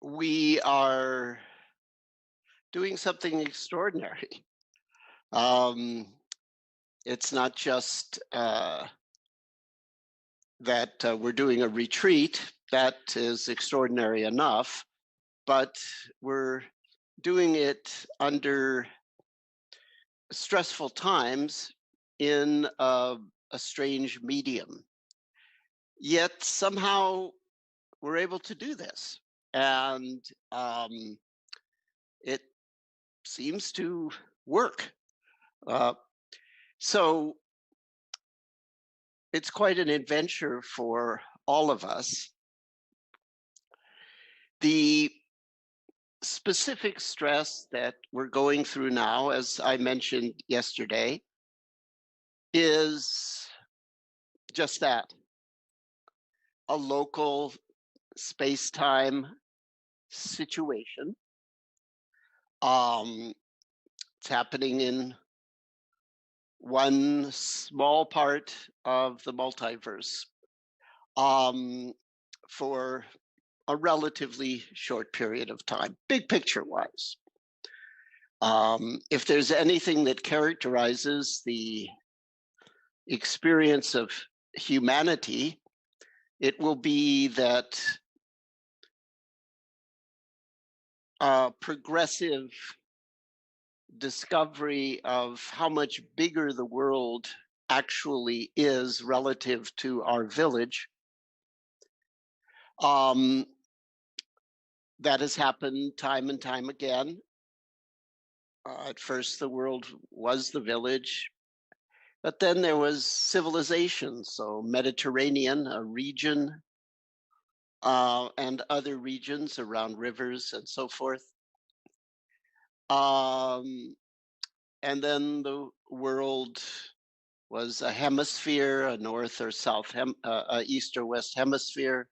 We are doing something extraordinary. Um, it's not just that we're doing a retreat, that is extraordinary enough, but we're doing it under stressful times in a strange medium. Yet somehow we're able to do this. And it seems to work. Uh, so it's quite an adventure for all of us. The specific stress that we're going through now, as I mentioned yesterday, is just that, a local space time situation. Um, it's happening in one small part of the multiverse um, for a relatively short period of time, big picture wise. If there's anything that characterizes the experience of humanity, it will be that progressive discovery of how much bigger the world actually is relative to our village. Um, that has happened time and time again. At first, the world was the village, but then there was civilization. So, Mediterranean, a region, and other regions around rivers and so forth. Um, and then the world was a hemisphere, a north or south, east or west hemisphere.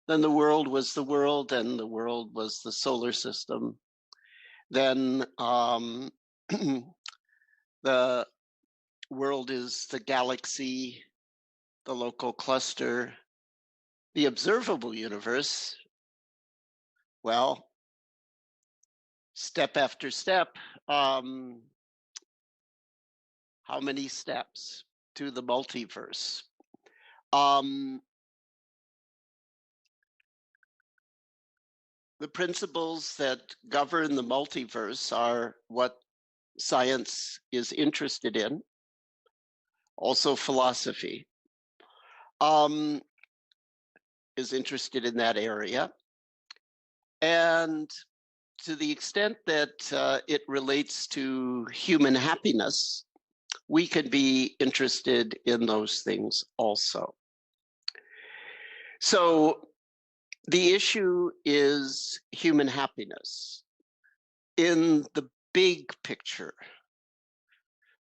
Then the world was the world, and the world was the solar system. Then the world is the galaxy, the local cluster, the observable universe. Well, step after step, how many steps to the multiverse? Um, the principles that govern the multiverse are what science is interested in, also philosophy um, is interested in that area. And to the extent that it relates to human happiness, we can be interested in those things also. So the issue is human happiness in the big picture,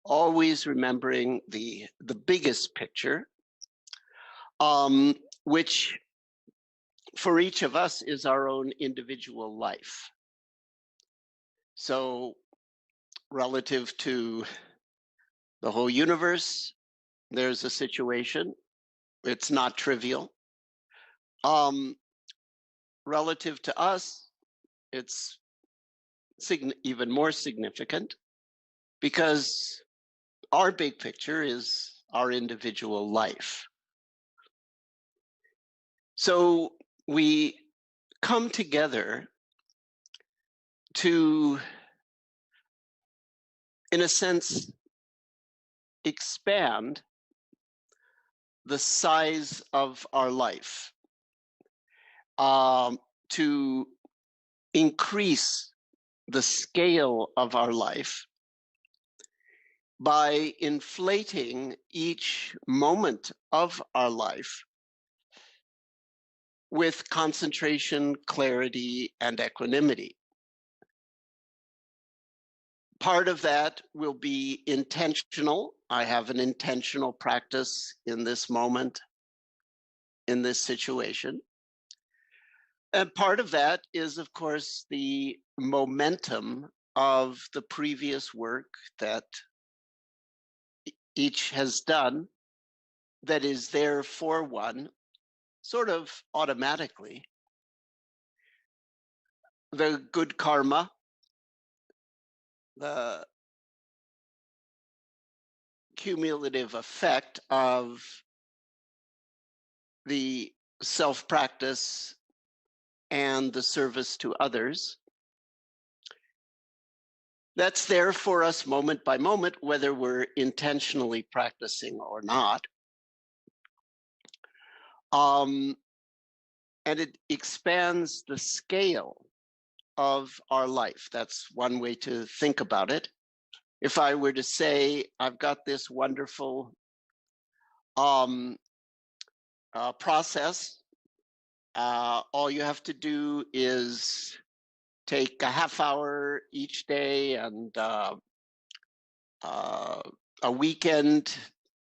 always remembering the biggest picture, which for each of us is our own individual life. So relative to the whole universe, there's a situation. It's not trivial. Um, Relative to us, it's even more significant because our big picture is our individual life. So we come together to, in a sense, expand the size of our life, um, to increase the scale of our life by inflating each moment of our life with concentration, clarity, and equanimity. Part of that will be intentional. I have an intentional practice in this moment, in this situation. And part of that is, of course, the momentum of the previous work that each has done that is there for one, sort of automatically. the good karma, the cumulative effect of the self practice and the service to others. That's there for us moment by moment, whether we're intentionally practicing or not. Um, and it expands the scale of our life. That's one way to think about it. If I were to say, I've got this wonderful um, process, all you have to do is take a half hour each day and uh, a weekend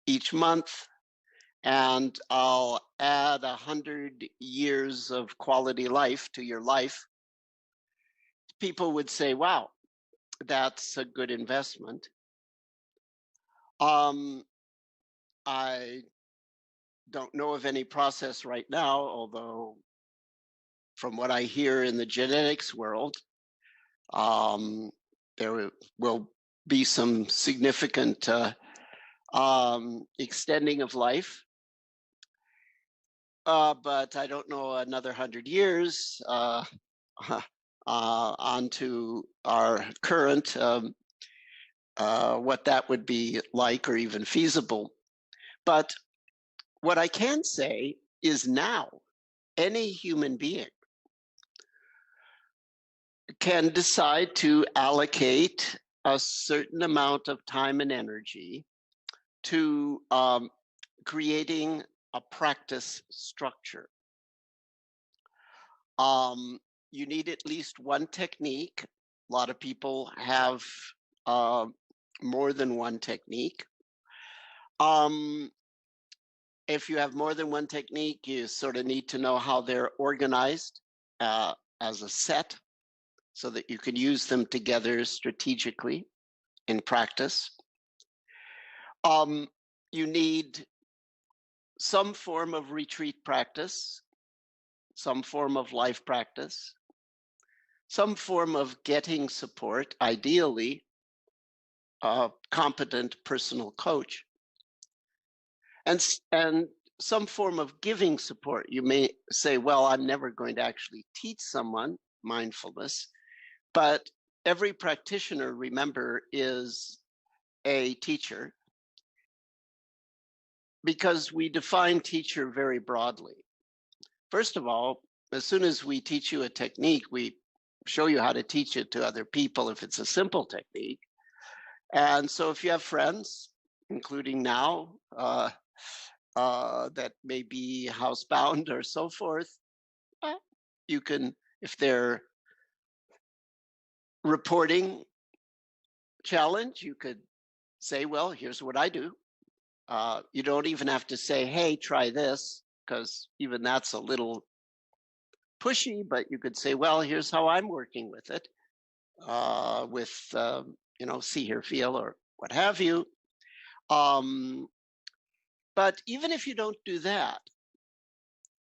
each month, and I'll add 100 years of quality life to your life. People would say, wow, that's a good investment. I don't know of any process right now, although from what I hear in the genetics world, there will be some significant extending of life. But I don't know another 100 years onto our current, what that would be like or even feasible. But what I can say is now any human being can decide to allocate a certain amount of time and energy to creating a practice structure. Um, you need at least one technique. A lot of people have uh, more than one technique. If you have more than one technique, you sort of need to know how they're organized as a set so that you can use them together strategically in practice. You need some form of retreat practice, some form of life practice, some form of getting support, ideally a competent personal coach, and some form of giving support. You may say, well, I'm never going to actually teach someone mindfulness, but every practitioner, remember, is a teacher, because we define teacher very broadly. First of all, as soon as we teach you a technique, we show you how to teach it to other people if it's a simple technique. And so if you have friends, including now, that may be housebound or so forth, you can, if they're reporting challenge, you could say, well, here's what I do. You don't even have to say, hey, try this, because even that's a little pushy, but you could say, well, here's how I'm working with it, with, see, hear, feel, or what have you. But even if you don't do that,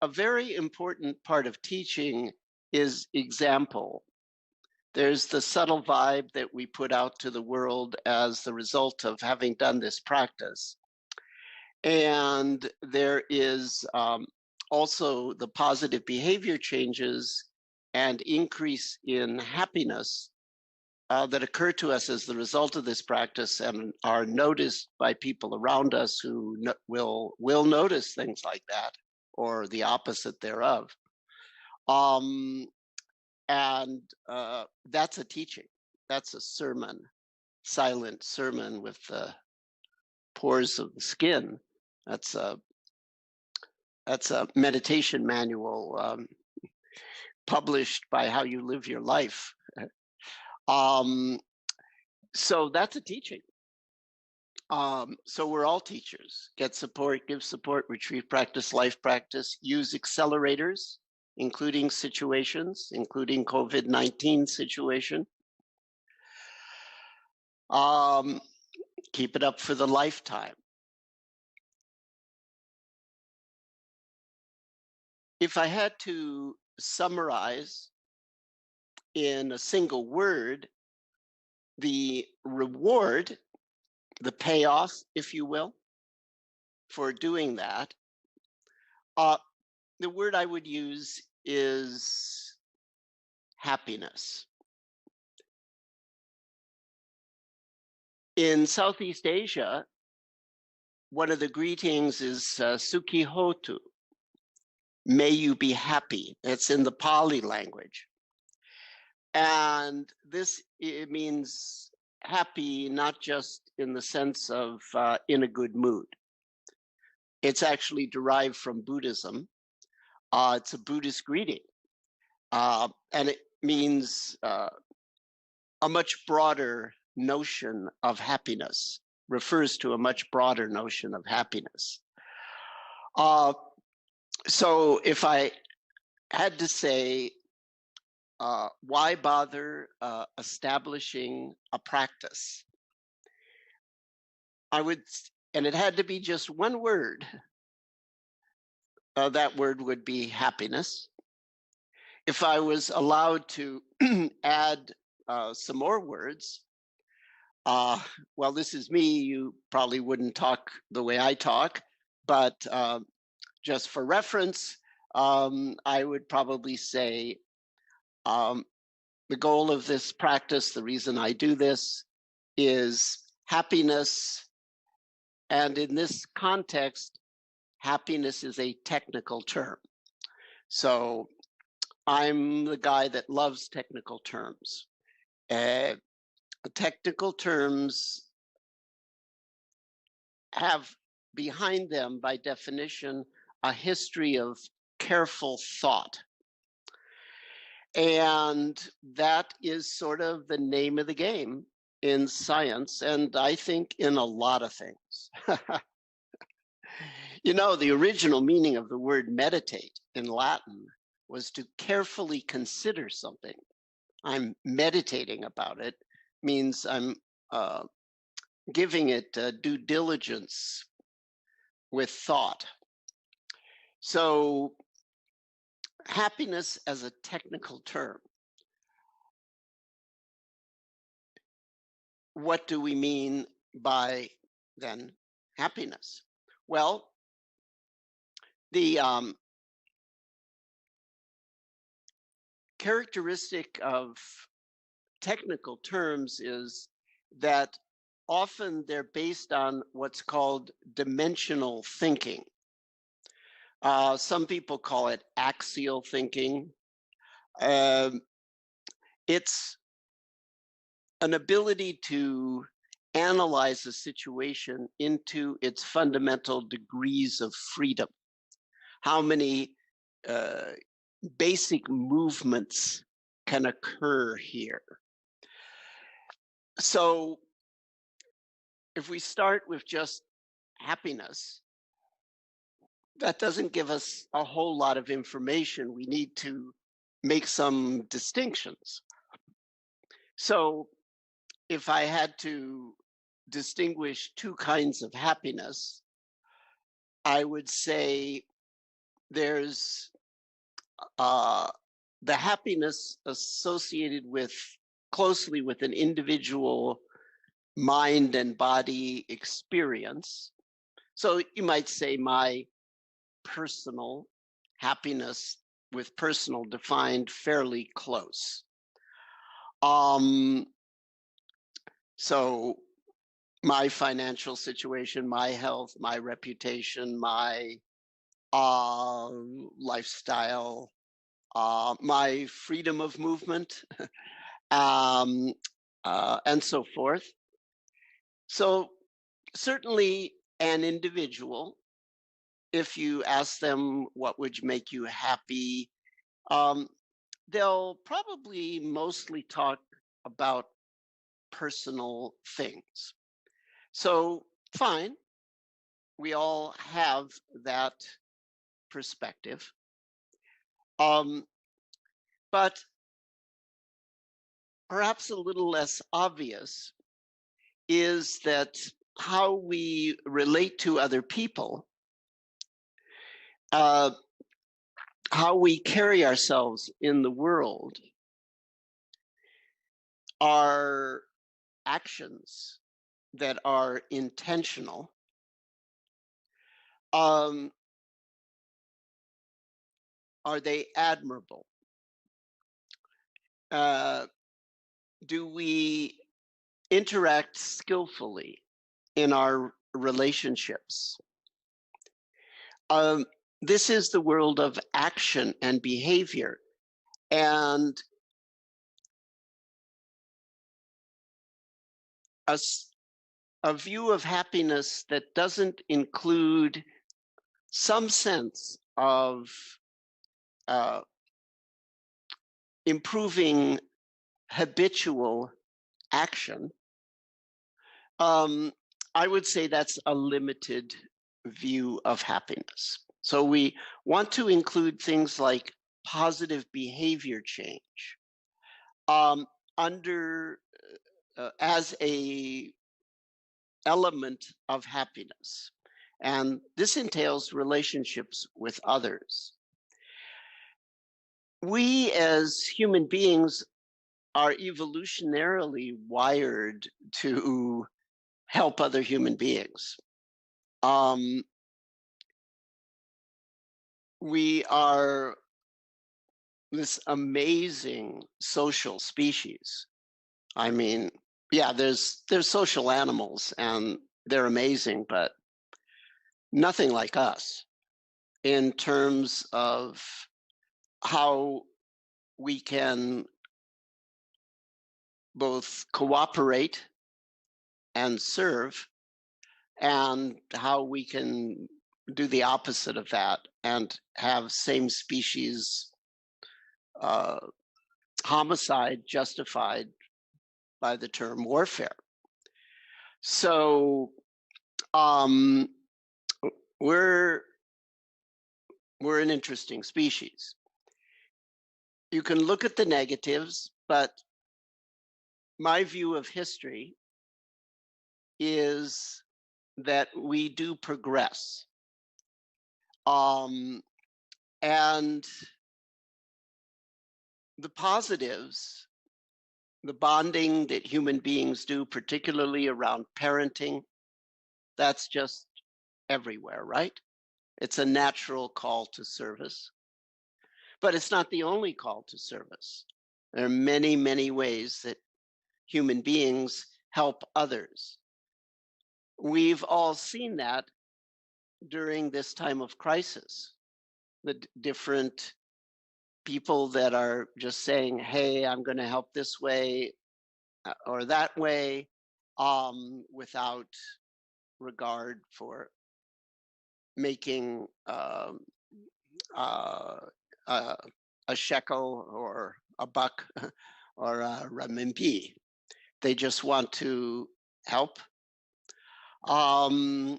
a very important part of teaching is example. There's the subtle vibe that we put out to the world as the result of having done this practice. And there is also the positive behavior changes and increase in happiness that occur to us as the result of this practice and are noticed by people around us who will notice things like that or the opposite thereof. And that's a teaching. That's a sermon, silent sermon with the pores of the skin. That's a meditation manual published by How You Live Your Life. So that's a teaching. So we're all teachers. Get support, give support, retreat practice, life practice, use accelerators, including situations, including COVID-19 situation. Keep it up for the lifetime. If I had to summarize in a single word, the reward, the payoff, if you will, for doing that, uh, the word I would use is happiness. In Southeast Asia, one of the greetings is Sukhi Hotu, may you be happy. It's in the Pali language. And this, it means happy, not just in the sense of in a good mood. It's actually derived from Buddhism. It's a Buddhist greeting. And it means a much broader notion of happiness, refers to a much broader notion of happiness. So if I had to say, why bother establishing a practice? I would, and it had to be just one word. That word would be happiness. If I was allowed to add some more words, well, this is me. You probably wouldn't talk the way I talk, but just for reference, I would probably say the goal of this practice, the reason I do this, is happiness. And in this context, happiness is a technical term. So I'm the guy that loves technical terms. Technical terms have behind them, by definition, a history of careful thought. And that is sort of the name of the game in science, and I think in a lot of things. You know, the original meaning of the word meditate in Latin was to carefully consider something. I'm meditating about it, means I'm giving it due diligence with thought. So happiness as a technical term. What do we mean by then happiness? Well, the characteristic of technical terms is that often they're based on what's called dimensional thinking. Some people call it axial thinking. It's an ability to analyze a situation into its fundamental degrees of freedom. How many basic movements can occur here? So if we start with just happiness, that doesn't give us a whole lot of information. We need to make some distinctions. So if I had to distinguish two kinds of happiness, I would say there's the happiness associated with closely with an individual mind and body experience. So you might say my personal happiness, with personal defined fairly close. So my financial situation, my health, my reputation, my lifestyle, my freedom of movement, and so forth. So certainly an individual, if you ask them what would make you happy, they'll probably mostly talk about personal things. So fine, we all have that perspective. But perhaps a little less obvious is that how we relate to other people, how we carry ourselves in the world, are actions that are intentional, um, are they admirable? Uh, do we interact skillfully in our relationships? Um, this is the world of action and behavior. And a, a view of happiness that doesn't include some sense of uh, improving habitual action, um, I would say that's a limited view of happiness. So we want to include things like positive behavior change um, under as a element of happiness, and this entails relationships with others. We as human beings are evolutionarily wired to help other human beings. Um, we are this amazing social species. I mean, yeah, there's social animals and they're amazing, but nothing like us in terms of how we can both cooperate and serve, and how we can do the opposite of that and have same species uh, homicide justified by the term warfare. So um, we're we're an interesting species. You can look at the negatives, but my view of history is that we do progress. Um, and the positives, the bonding that human beings do, particularly around parenting, that's just everywhere, right? It's a natural call to service, but it's not the only call to service. There are many, many ways that human beings help others. We've all seen that during this time of crisis, the different people that are just saying, hey, I'm going to help this way or that way, without regard for making uh, uh, a shekel or a buck or a renminbi. They just want to help. And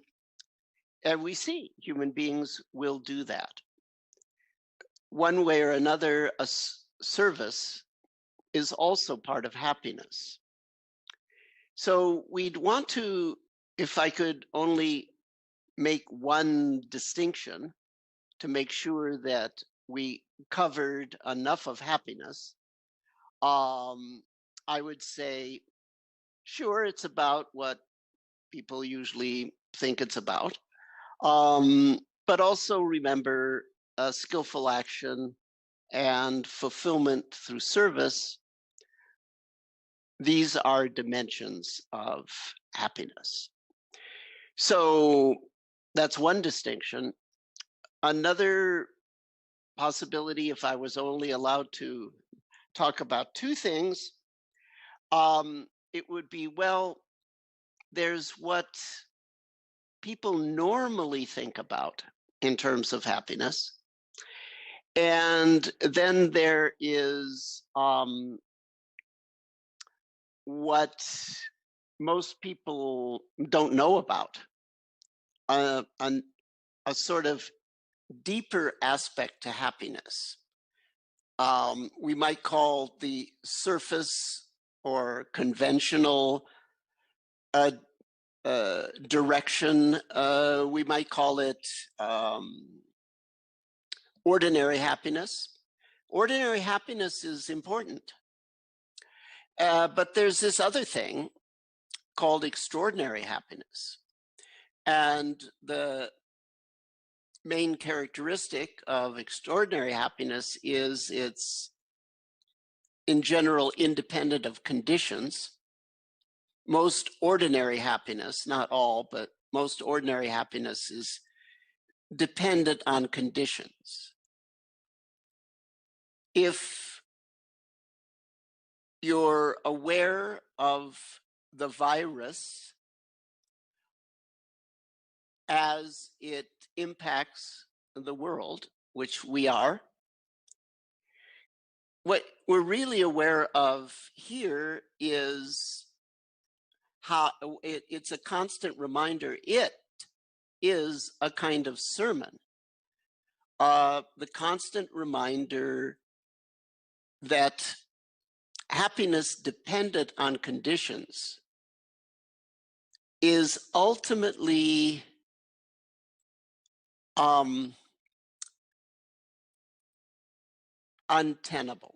we see human beings will do that. One way or another, a service is also part of happiness. So we'd want to, if I could only make one distinction to make sure that we covered enough of happiness, I would say, sure, it's about what people usually think it's about. But also remember skillful action and fulfillment through service. These are dimensions of happiness. So that's one distinction. Another possibility, if I was only allowed to talk about two things, it would be, well, there's what people normally think about in terms of happiness. And then there is what most people don't know about, a sort of deeper aspect to happiness. We might call the surface or conventional direction, we might call it ordinary happiness. Ordinary happiness is important. But there's this other thing called extraordinary happiness. And the main characteristic of extraordinary happiness is it's, in general, independent of conditions. Most ordinary happiness, not all, but most ordinary happiness is dependent on conditions. If you're aware of the virus as it impacts the world, which we are, what we're really aware of here is how it's a constant reminder. It is a kind of sermon, the constant reminder that happiness dependent on conditions is ultimately untenable.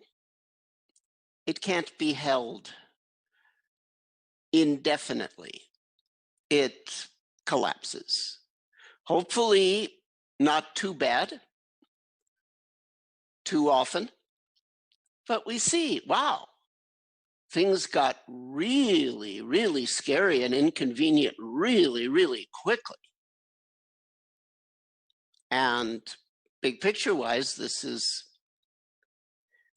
It can't be held indefinitely. It collapses. Hopefully not too bad, too often, but we see, wow, things got really, really scary and inconvenient really, really quickly. And big picture wise, this is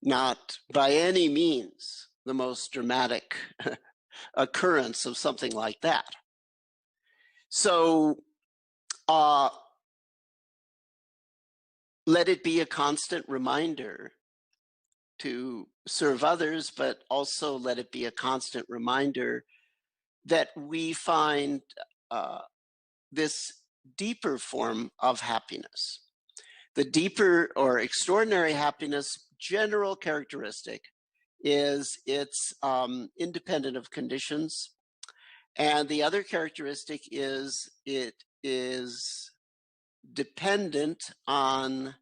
not by any means the most dramatic occurrence of something like that. So let it be a constant reminder to serve others, but also let it be a constant reminder that we find this deeper form of happiness. The deeper or extraordinary happiness general characteristic is it's independent of conditions. And the other characteristic is it is dependent on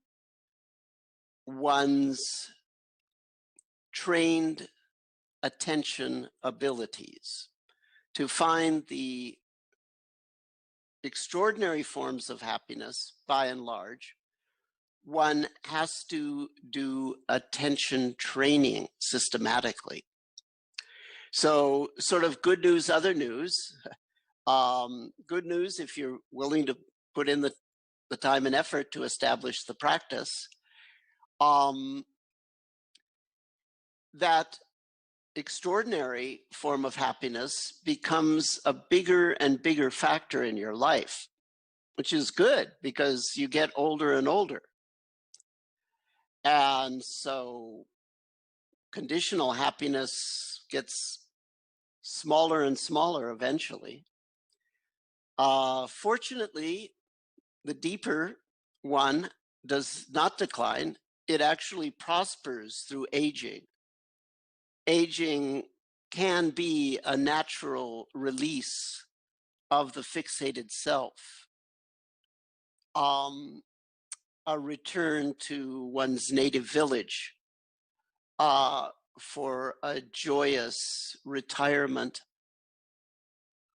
one's trained attention abilities. To find the extraordinary forms of happiness, by and large, one has to do attention training systematically. So sort of good news, other news. Good news, if you're willing to put in the time and effort to establish the practice, that extraordinary form of happiness becomes a bigger and bigger factor in your life, which is good because you get older and older. And so conditional happiness gets smaller and smaller eventually. Fortunately, the deeper one does not decline. It actually prospers through aging. Aging can be a natural release of the fixated self, a return to one's native village, for a joyous retirement,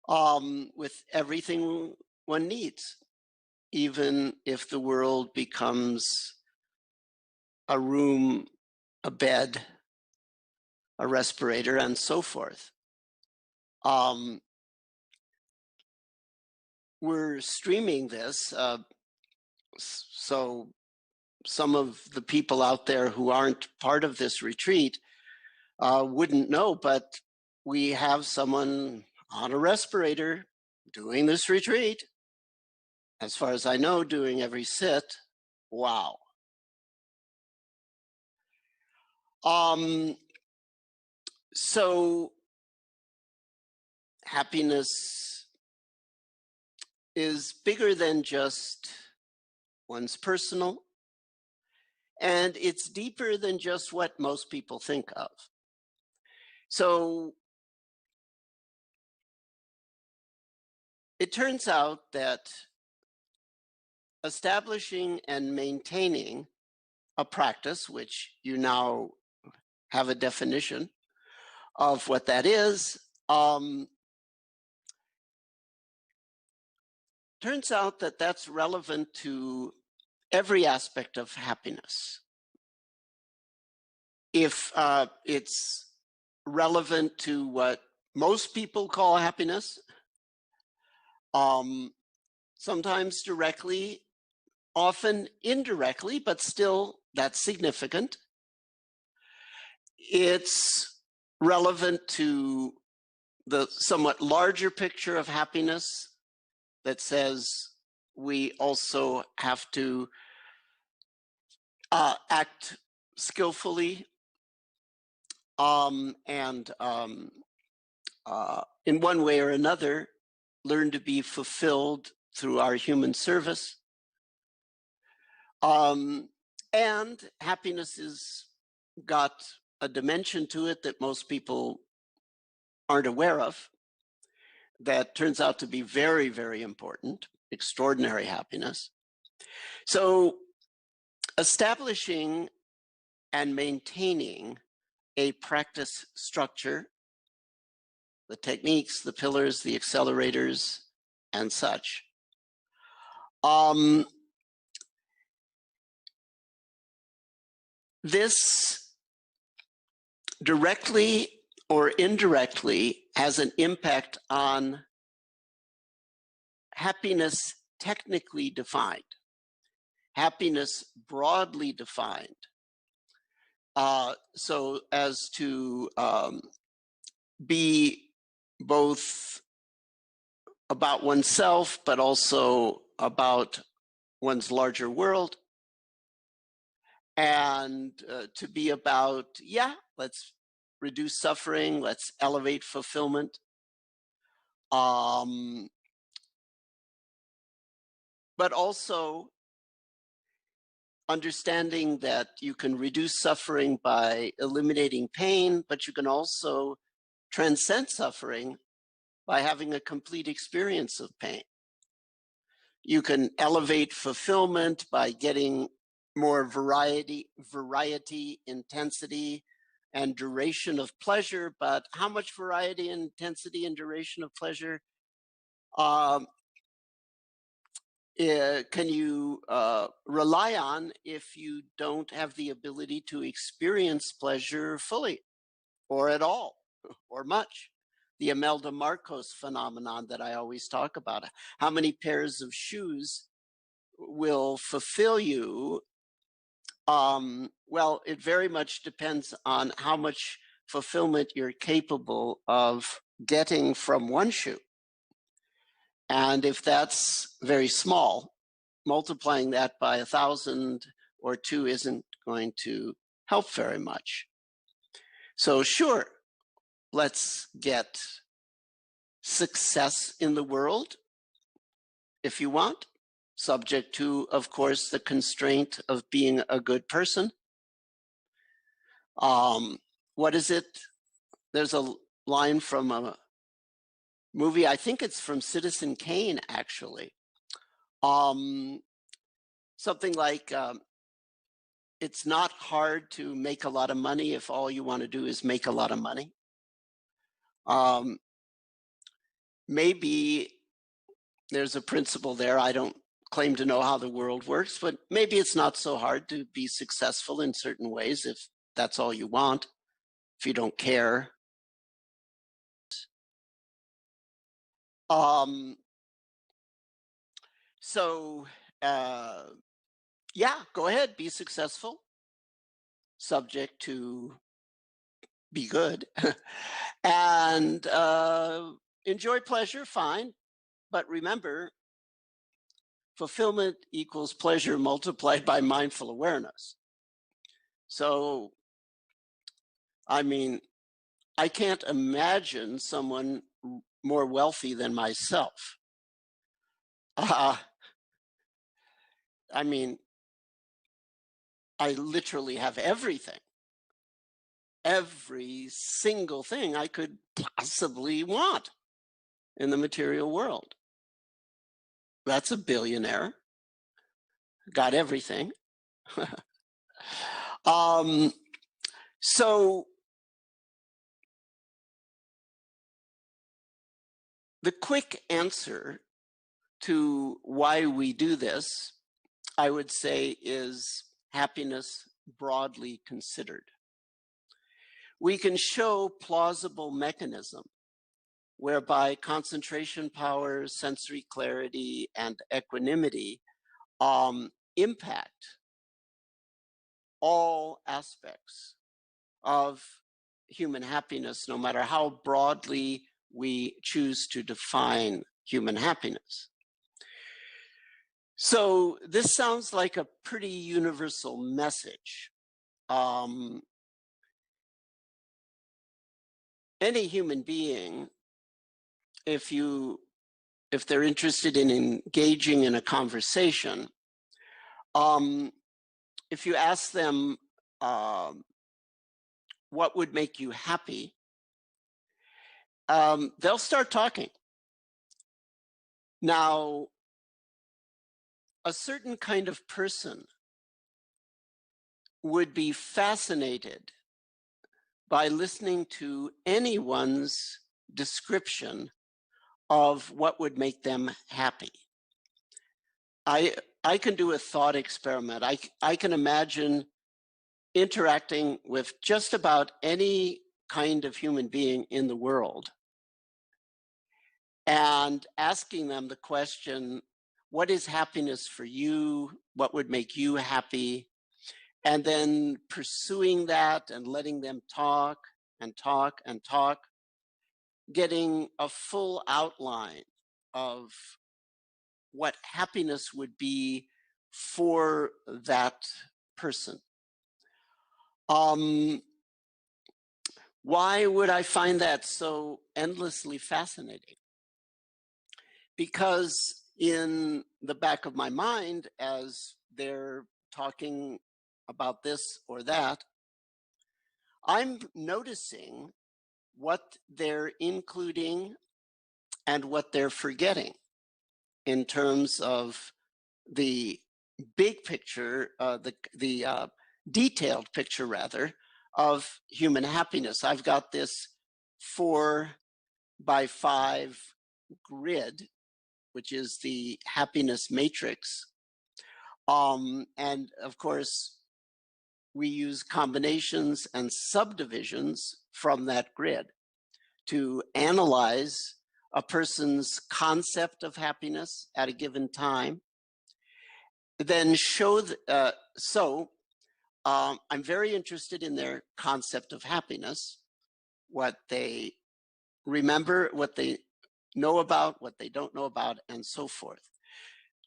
with everything one needs, even if the world becomes a room, a bed, a respirator, and so forth. We're streaming this, so some of the people out there who aren't part of this retreat wouldn't know, but we have someone on a respirator doing this retreat. As far as I know, doing every sit. Wow. So happiness is bigger than just one's personal, and it's deeper than just what most people think of. So it turns out that establishing and maintaining a practice, which you now have a definition, of what that is. Turns out that that's relevant to every aspect of happiness. If it's relevant to what most people call happiness, sometimes directly, often indirectly, but still that's significant. It's relevant to the somewhat larger picture of happiness that says we also have to act skillfully and in one way or another learn to be fulfilled through our human service. And happiness has got a dimension to it that most people aren't aware of that turns out to be very, very important, extraordinary happiness. So establishing and maintaining a practice structure, the techniques, the pillars, the accelerators, and such, this directly or indirectly has an impact on happiness technically defined, happiness broadly defined, so as to be both about oneself, but also about one's larger world, and to be about, yeah, let's reduce suffering, let's elevate fulfillment. But also understanding that you can reduce suffering by eliminating pain, but you can also transcend suffering by having a complete experience of pain. You can elevate fulfillment by getting more variety, intensity, and duration of pleasure. But how much variety, intensity, and duration of pleasure can you rely on if you don't have the ability to experience pleasure fully or at all or much? The Imelda Marcos phenomenon that I always talk about. How many pairs of shoes will fulfill you? Well, it very much depends on how much fulfillment you're capable of getting from one shoe. And if that's very small, multiplying that by 1,000 or 2 isn't going to help very much. So sure, let's get success in the world if you want, subject to, of course, the constraint of being a good person. What is it? There's a line from a movie, I think it's from Citizen Kane, actually. Something like, it's not hard to make a lot of money if all you want to do is make a lot of money. Maybe there's a principle there. I don't claim to know how the world works, but maybe it's not so hard to be successful in certain ways if that's all you want, if you don't care. So, yeah, go ahead, be successful, subject to be good, and enjoy pleasure, fine. But remember, fulfillment equals pleasure multiplied by mindful awareness. So, I mean, I can't imagine someone more wealthy than myself. I mean, I literally have everything. Every single thing I could possibly want in the material world. That's a billionaire. Got everything. So The quick answer to why we do this, I would say, is happiness broadly considered. We can show plausible mechanism whereby concentration power, sensory clarity, and equanimity impact all aspects of human happiness, no matter how broadly we choose to define human happiness. So this sounds like a pretty universal message. Any human being, if they're interested in engaging in a conversation, if you ask them what would make you happy, they'll start talking. Now, a certain kind of person would be fascinated by listening to anyone's description of what would make them happy. I can do a thought experiment. I can imagine interacting with just about any kind of human being in the world and asking them the question, what is happiness for you? What would make you happy? And then pursuing that and letting them talk and talk and talk, getting a full outline of what happiness would be for that person. Why would I find that so endlessly fascinating? Because in the back of my mind, as they're talking about this or that, I'm noticing what they're including and what they're forgetting in terms of the big picture, the detailed picture rather, of human happiness. I've got this 4x5 grid, which is the happiness matrix. And of course, we use combinations and subdivisions from that grid to analyze a person's concept of happiness at a given time. Then show, I'm very interested in their concept of happiness, what they remember, what they know about, what they don't know about, and so forth.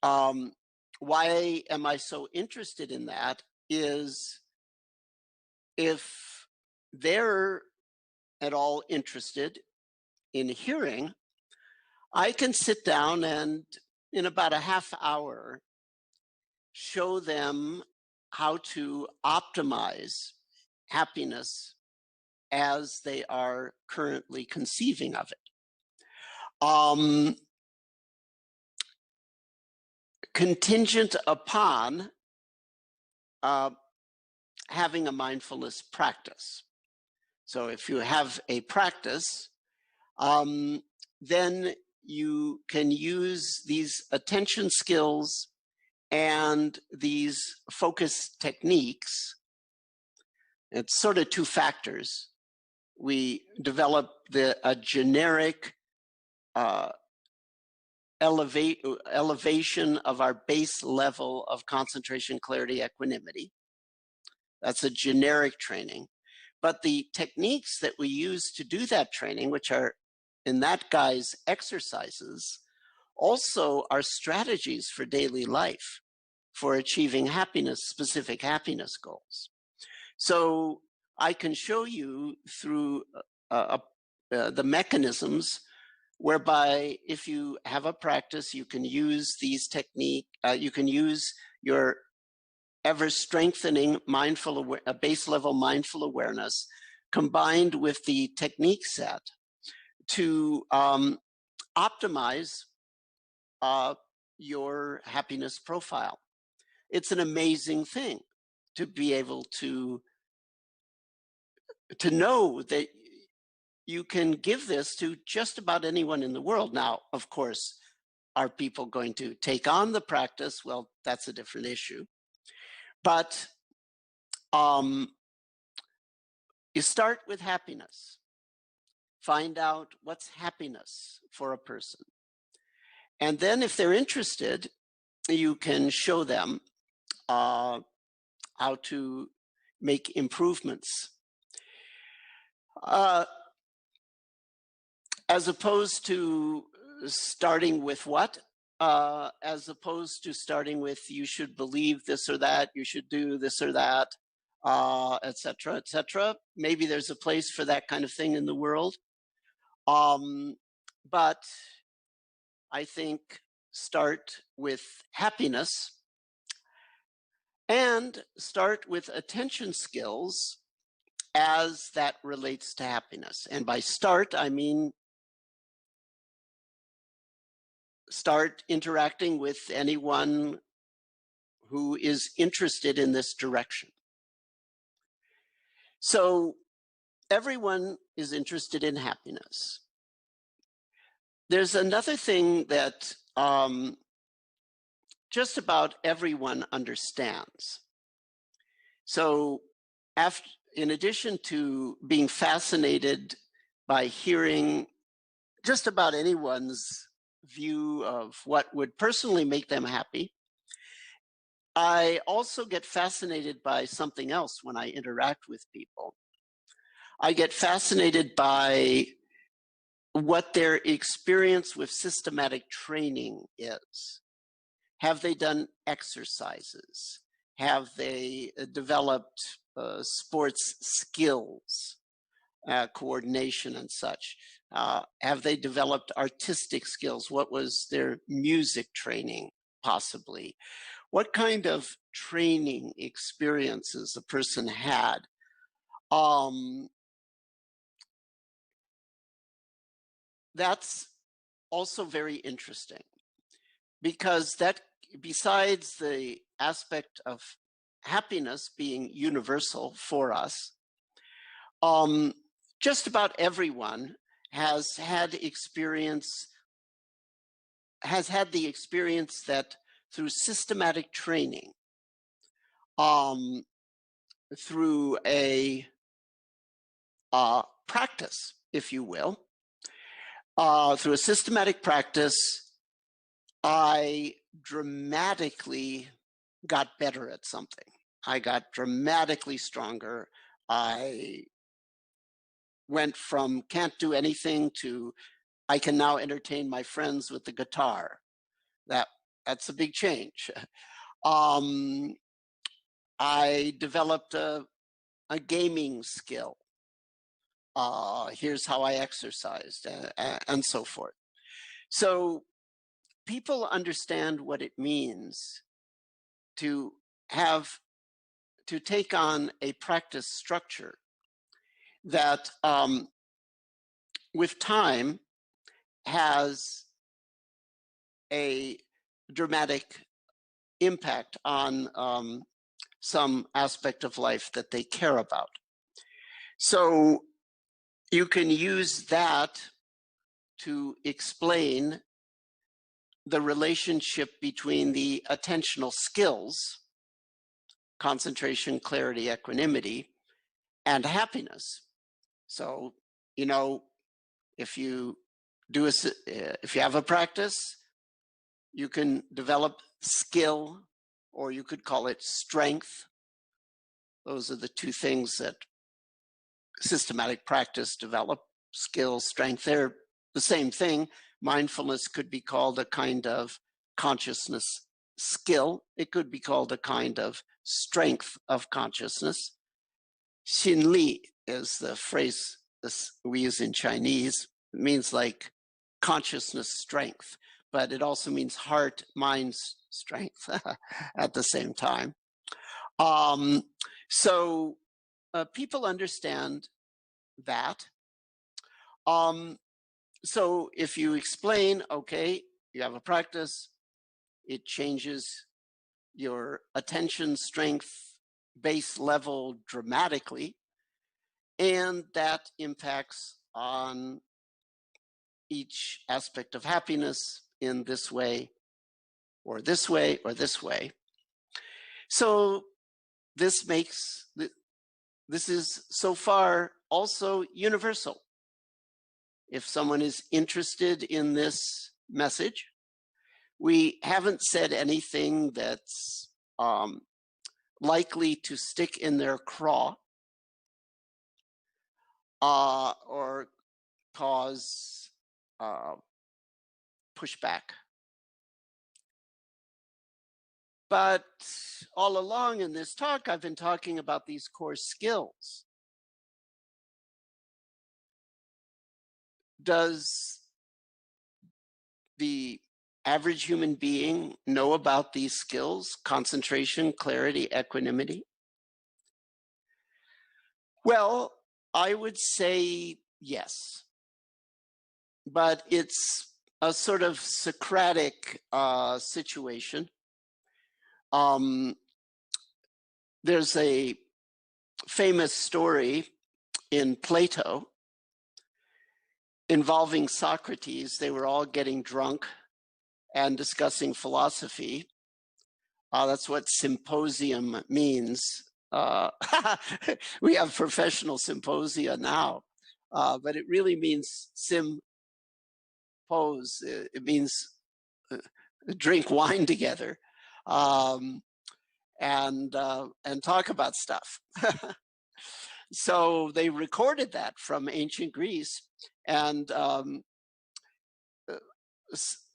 Why am I so interested in that is if they're at all interested in hearing, I can sit down and in about a half hour show them how to optimize happiness as they are currently conceiving of it. Contingent upon having a mindfulness practice. So if you have a practice, then you can use these attention skills and these focus techniques. It's sort of two factors. We develop a generic elevation of our base level of concentration, clarity, equanimity. That's a generic training. But the techniques that we use to do that training, which are in that guy's exercises, also are strategies for daily life, for achieving happiness, specific happiness goals. So I can show you through the mechanisms whereby if you have a practice, you can use these techniques, you can use your ever strengthening base level mindful awareness combined with the technique set to optimize your happiness profile. It's an amazing thing to be able to know that you can give this to just about anyone in the world. Now, of course, are people going to take on the practice? Well, that's a different issue. But you start with happiness. Find out what's happiness for a person. And then if they're interested, you can show them how to make improvements. As opposed to starting with what? As opposed to starting with you should believe this or that, you should do this or that, et cetera, et cetera. Maybe there's a place for that kind of thing in the world. But I think start with happiness and start with attention skills as that relates to happiness. And by start, I mean start interacting with anyone who is interested in this direction. So everyone is interested in happiness. There's another thing that just about everyone understands. So in addition to being fascinated by hearing just about anyone's view of what would personally make them happy, I also get fascinated by something else when I interact with people. I get fascinated by what their experience with systematic training is. Have they done exercises? Have they developed sports skills, coordination and such? Have they developed artistic skills? What was their music training, possibly? What kind of training experiences a person had? That's also very interesting, because that, besides the aspect of happiness being universal for us, just about everyone has had the experience that through systematic training, through a practice, if you will, through a systematic practice, I dramatically got better at something. I got dramatically stronger. I went from can't do anything to I can now entertain my friends with the guitar. That's a big change. I developed a gaming skill. Here's how I exercised, and so forth. So people understand what it means to take on a practice structure that with time has a dramatic impact on some aspect of life that they care about. So you can use that to explain the relationship between the attentional skills, concentration, clarity, equanimity, and happiness. So, you know, if you have a practice, you can develop skill, or you could call it strength. Those are the two things that systematic practice develop: skill, strength. They're the same thing. Mindfulness could be called a kind of consciousness skill. It could be called a kind of strength of consciousness. Xin Li is the phrase we use in Chinese. It means like consciousness strength, but it also means heart, mind strength at the same time. So people understand that. So if you explain, okay, you have a practice, it changes your attention strength base level dramatically, and that impacts on each aspect of happiness in this way, or this way, or this way. So this makes, this is so far also universal. If someone is interested in this message, we haven't said anything that's likely to stick in their craw or cause pushback. But all along in this talk, I've been talking about these core skills. Does the average human being know about these skills? Concentration, clarity, equanimity? Well, I would say yes. But it's a sort of Socratic situation. There's a famous story in Plato involving Socrates. They were all getting drunk and discussing philosophy. That's what symposium means. We have professional symposia now, but it really means sympose. It means drink wine together and talk about stuff. So they recorded that from ancient Greece, and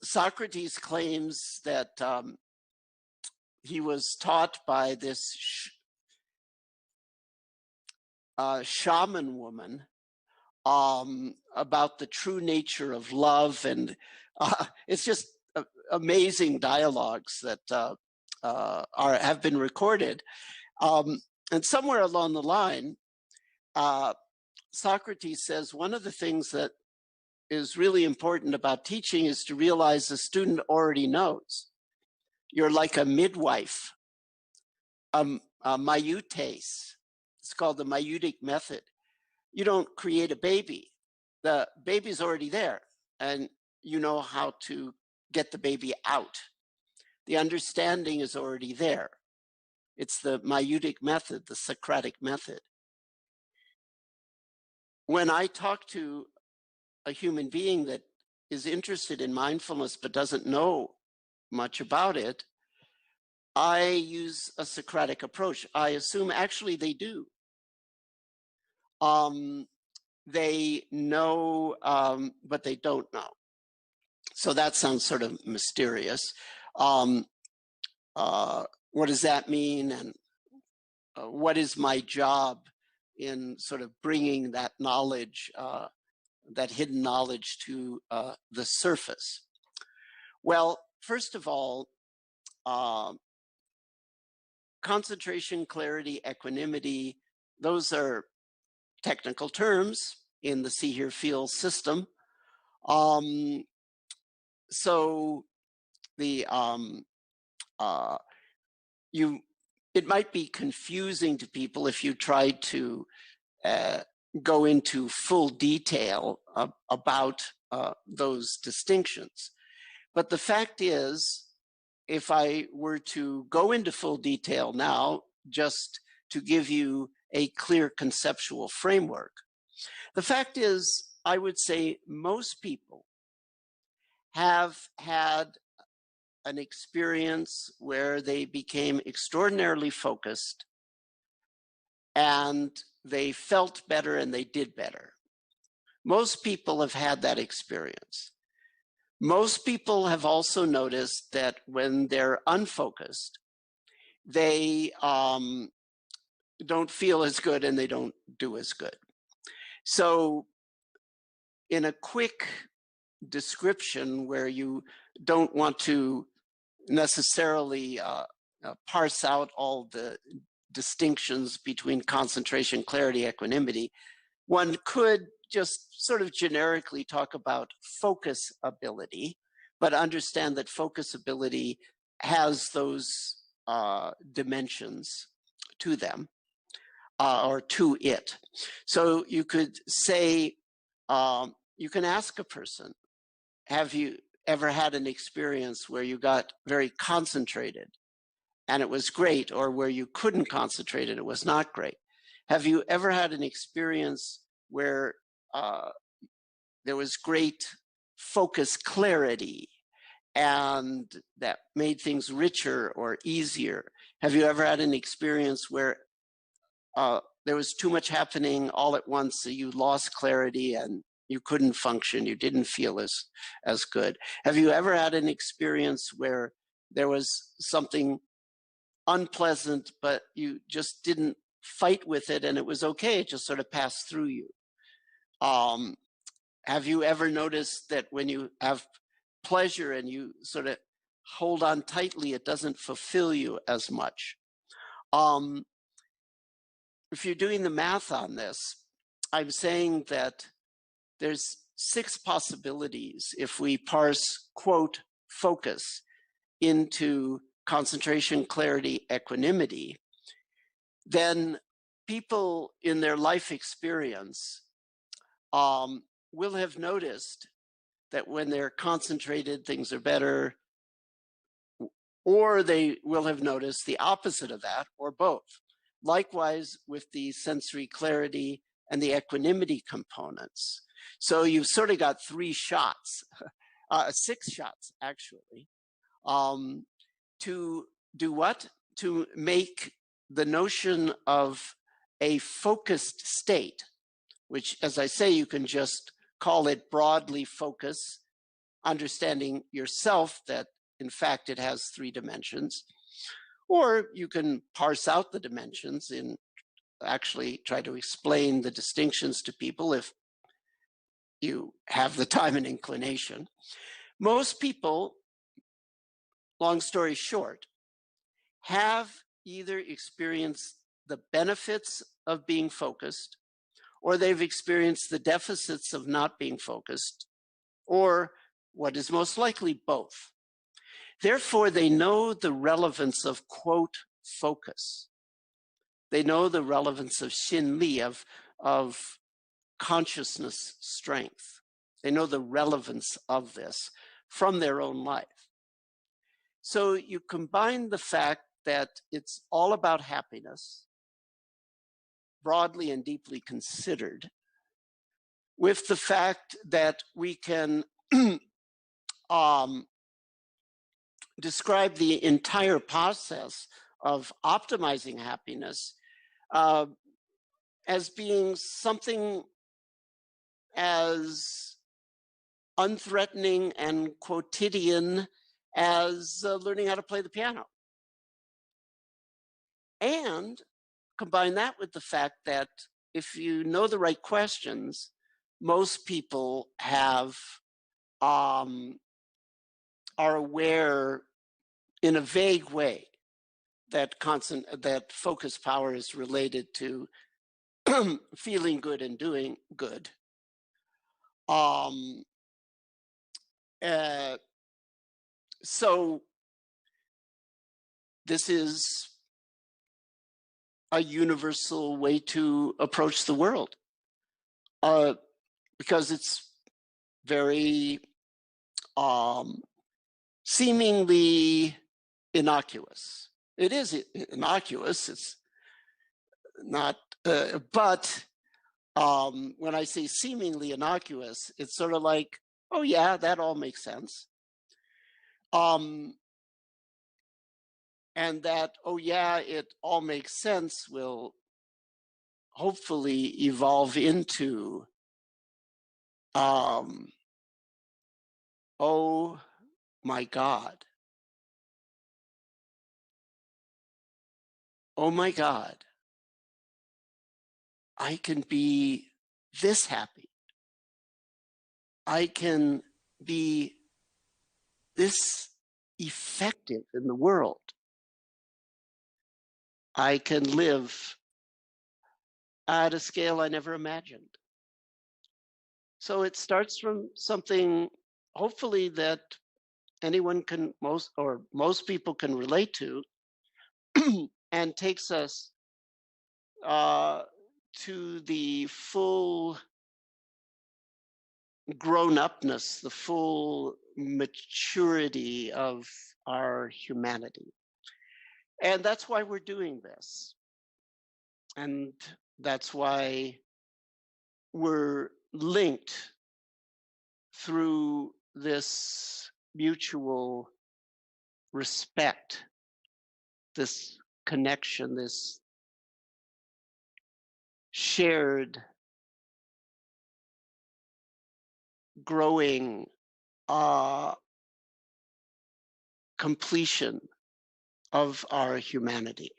Socrates claims that he was taught by this shaman woman about the true nature of love, and it's just amazing dialogues that have been recorded. And somewhere along the line, Socrates says one of the things that is really important about teaching is to realize the student already knows. You're like a midwife, a myutes. It's called the myutic method. You don't create a baby. The baby's already there, and you know how to get the baby out. The understanding is already there. It's the myutic method, the Socratic method. When I talk to a human being that is interested in mindfulness but doesn't know much about it, I use a Socratic approach. I assume actually they do. They know, but they don't know. So that sounds sort of mysterious. What does that mean? And what is my job in sort of bringing that knowledge, that hidden knowledge to the surface? Well, first of all, concentration, clarity, equanimity, those are technical terms in the see, hear, feel system. So the it might be confusing to people if you try to go into full detail about those distinctions. But the fact is, if I were to go into full detail now, just to give you a clear conceptual framework, the fact is, I would say most people have had an experience where they became extraordinarily focused and they felt better and they did better. Most people have had that experience. Most people have also noticed that when they're unfocused, they don't feel as good and they don't do as good. So in a quick description where you don't want to necessarily parse out all the distinctions between concentration, clarity, equanimity, one could just sort of generically talk about focus ability, but understand that focus ability has those dimensions to them or to it. So you could say You can ask a person, have you ever had an experience where you got very concentrated and it was great, or where you couldn't concentrate and it was not great? Have you ever had an experience where there was great focus clarity and that made things richer or easier? Have you ever had an experience where there was too much happening all at once, so you lost clarity and you couldn't function, you didn't feel as good? Have you ever had an experience where there was something unpleasant, but you just didn't fight with it and it was okay, it just sort of passed through you? Um, have you ever noticed that when you have pleasure and you sort of hold on tightly, it doesn't fulfill you as much? Um, if you're doing the math on this, I'm saying that there's 6 possibilities if we parse, quote, focus into concentration, clarity, equanimity. Then people in their life experience will have noticed that when they're concentrated, things are better, or they will have noticed the opposite of that, or both. Likewise with the sensory clarity and the equanimity components. So you've sort of got 3 shots, 6 shots actually, to do what? To make the notion of a focused state, which, as I say, you can just call it broadly focus, understanding yourself that in fact it has 3 dimensions, or you can parse out the dimensions and actually try to explain the distinctions to people if you have the time and inclination. Most people, long story short, have either experienced the benefits of being focused, or they've experienced the deficits of not being focused, or what is most likely, both. Therefore, they know the relevance of, quote, focus. They know the relevance of Shinli, of consciousness strength. They know the relevance of this from their own life. So you combine the fact that it's all about happiness, broadly and deeply considered, with the fact that we can describe the entire process of optimizing happiness as being something as unthreatening and quotidian as learning how to play the piano. And combine that with the fact that if you know the right questions, most people have are aware in a vague way that that focus power is related to feeling good and doing good. So this is a universal way to approach the world, because it's very seemingly innocuous. It is innocuous. It's not, but when I say seemingly innocuous, it's sort of like, oh yeah, that all makes sense. And that, oh yeah, it all makes sense will hopefully evolve into, oh my God. Oh my God. I can be this happy. I can be this effective in the world. I can live at a scale I never imagined. So it starts from something, hopefully, that anyone can, most people can relate to, and takes us to the full grown upness, the full maturity of our humanity. And that's why we're doing this. And that's why we're linked through this mutual respect, this connection, this shared growing uh, completion of our humanity.